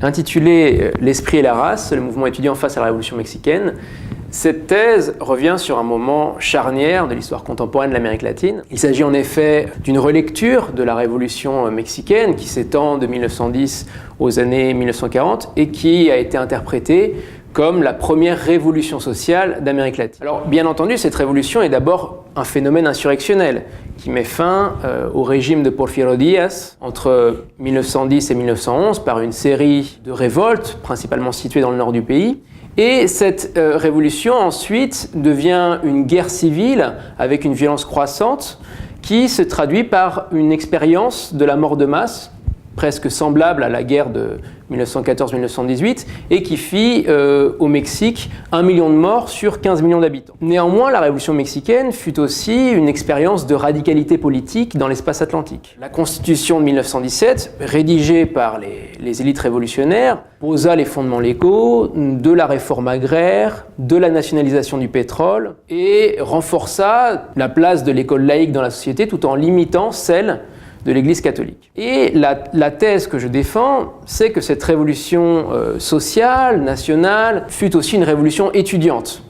Intitulée « L'esprit et la race, le mouvement étudiant face à la Révolution mexicaine », cette thèse revient sur un moment charnière de l'histoire contemporaine de l'Amérique latine. Il s'agit en effet d'une relecture de la Révolution mexicaine qui s'étend de 1910 aux années 1940 et qui a été interprétée comme la première révolution sociale d'Amérique latine. Alors, bien entendu, cette révolution est d'abord un phénomène insurrectionnel qui met fin au régime de Porfirio Díaz entre 1910 et 1911 par une série de révoltes, principalement situées dans le nord du pays. Et cette révolution ensuite devient une guerre civile avec une violence croissante qui se traduit par une expérience de la mort de masse presque semblable à la guerre de 1914-1918 et qui fit au Mexique 1 million de morts sur 15 millions d'habitants. Néanmoins, la Révolution mexicaine fut aussi une expérience de radicalité politique dans l'espace atlantique. La Constitution de 1917, rédigée par les élites révolutionnaires, posa les fondements légaux de la réforme agraire, de la nationalisation du pétrole et renforça la place de l'école laïque dans la société tout en limitant celle de l'Église catholique. Et la thèse que je défends, c'est que cette révolution sociale, nationale, fut aussi une révolution étudiante,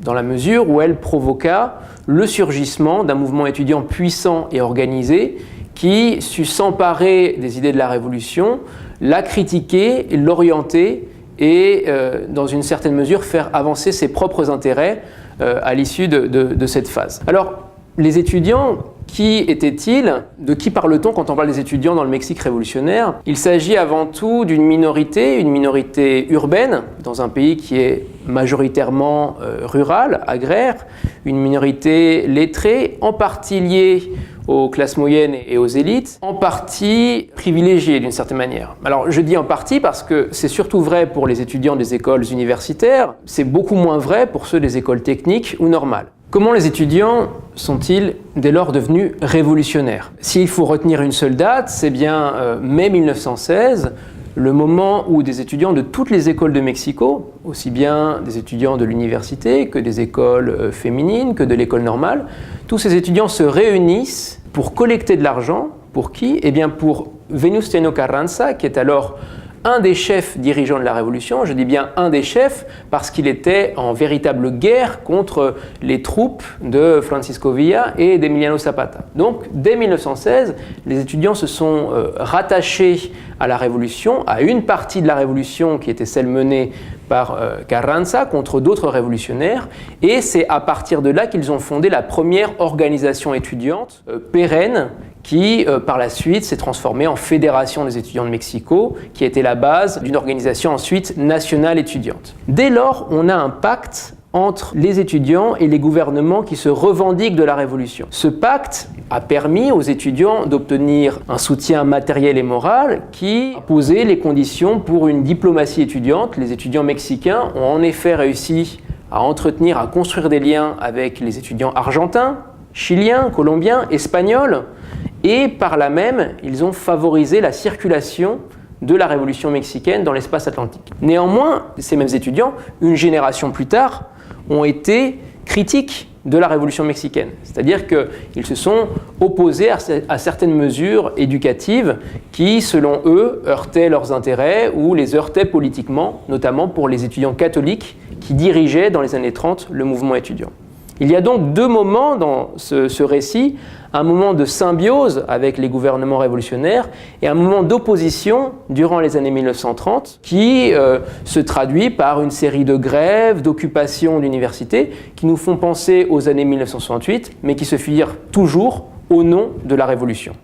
dans la mesure où elle provoqua le surgissement d'un mouvement étudiant puissant et organisé qui sut s'emparer des idées de la révolution, la critiquer, l'orienter et, dans une certaine mesure, faire avancer ses propres intérêts à l'issue de cette phase. Alors, les étudiants, qui étaient-ils? De qui parle-t-on quand on parle des étudiants dans le Mexique révolutionnaire? Il s'agit avant tout d'une minorité urbaine, dans un pays qui est majoritairement rural, agraire, une minorité lettrée, en partie liée aux classes moyennes et aux élites, en partie privilégiée d'une certaine manière. Alors je dis en partie parce que c'est surtout vrai pour les étudiants des écoles universitaires, c'est beaucoup moins vrai pour ceux des écoles techniques ou normales. Comment les étudiants sont-ils dès lors devenus révolutionnaires? S'il faut retenir une seule date, c'est bien mai 1916, le moment où des étudiants de toutes les écoles de Mexico, aussi bien des étudiants de l'université que des écoles féminines, que de l'école normale, tous ces étudiants se réunissent pour collecter de l'argent. Pour qui? Eh bien pour Venustiano Carranza, qui est alors un des chefs dirigeants de la Révolution. Je dis bien un des chefs parce qu'il était en véritable guerre contre les troupes de Francisco Villa et d'Emiliano Zapata. Donc, dès 1916, les étudiants se sont rattachés à la Révolution, à une partie de la Révolution qui était celle menée par Carranza contre d'autres révolutionnaires, et c'est à partir de là qu'ils ont fondé la première organisation étudiante pérenne qui, par la suite, s'est transformée en Fédération des étudiants de Mexico, qui a été la base d'une organisation ensuite nationale étudiante. Dès lors, on a un pacte entre les étudiants et les gouvernements qui se revendiquent de la Révolution. Ce pacte a permis aux étudiants d'obtenir un soutien matériel et moral qui a posé les conditions pour une diplomatie étudiante. Les étudiants mexicains ont en effet réussi à entretenir, à construire des liens avec les étudiants argentins, chiliens, colombiens, espagnols, et par là même, ils ont favorisé la circulation de la Révolution mexicaine dans l'espace atlantique. Néanmoins, ces mêmes étudiants, une génération plus tard, ont été critiques de la Révolution mexicaine. C'est-à-dire qu'ils se sont opposés à certaines mesures éducatives qui, selon eux, heurtaient leurs intérêts ou les heurtaient politiquement, notamment pour les étudiants catholiques qui dirigeaient dans les années 30 le mouvement étudiant. Il y a donc deux moments dans ce récit, un moment de symbiose avec les gouvernements révolutionnaires et un moment d'opposition durant les années 1930 qui se traduit par une série de grèves, d'occupations d'universités qui nous font penser aux années 1968 mais qui se firent toujours au nom de la Révolution.